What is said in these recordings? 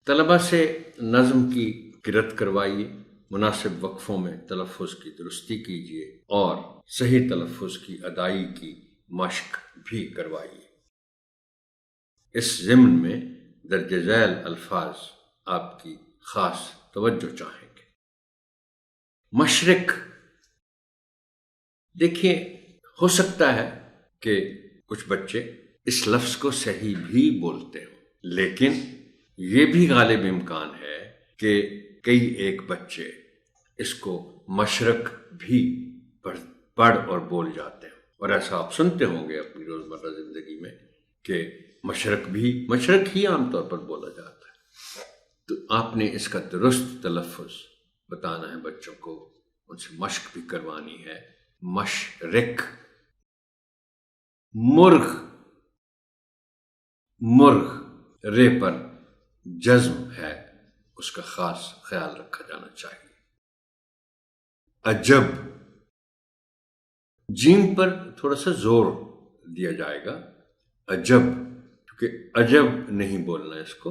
طلبہ سے نظم کی قرأت کروائیے، مناسب وقفوں میں تلفظ کی درستی کیجیے اور صحیح تلفظ کی ادائیگی کی مشق بھی کروائیے۔ اس ضمن میں درج ذیل الفاظ آپ کی خاص توجہ چاہیں گے۔ مشرق، دیکھیے ہو سکتا ہے کہ کچھ بچے اس لفظ کو صحیح بھی بولتے ہوں، لیکن یہ بھی غالب امکان ہے کہ کئی ایک بچے اس کو مشرق بھی پڑھ اور بول جاتے ہیں، اور ایسا آپ سنتے ہوں گے اپنی روزمرہ زندگی میں کہ مشرق ہی عام طور پر بولا جاتا ہے۔ تو آپ نے اس کا درست تلفظ بتانا ہے بچوں کو، ان سے مشق بھی کروانی ہے۔ مشرق، مرغ رے پر جزم ہے، اس کا خاص خیال رکھا جانا چاہیے۔ عجب، جیم پر تھوڑا سا زور دیا جائے گا، عجب، کیونکہ عجب نہیں بولنا، اس کو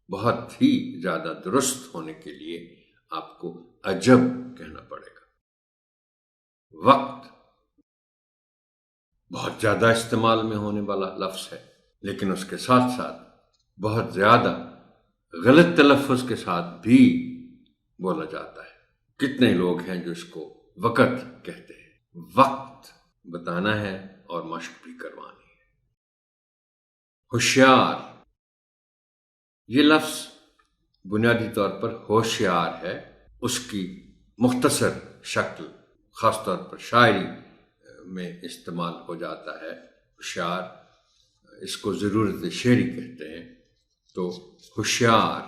بہت ہی زیادہ درست ہونے کے لیے آپ کو عجب کہنا پڑے گا۔ وقت بہت زیادہ استعمال میں ہونے والا لفظ ہے، لیکن اس کے ساتھ ساتھ بہت زیادہ غلط تلفظ کے ساتھ بھی بولا جاتا ہے۔ کتنے لوگ ہیں جو اس کو وقت کہتے ہیں۔ وقت بتانا ہے اور مشق بھی کروانی ہے۔ ہوشیار، یہ لفظ بنیادی طور پر ہوشیار ہے، اس کی مختصر شکل خاص طور پر شاعری میں استعمال ہو جاتا ہے۔ ہوشیار، اس کو ضرورت شعری کہتے ہیں۔ تو ہوشیار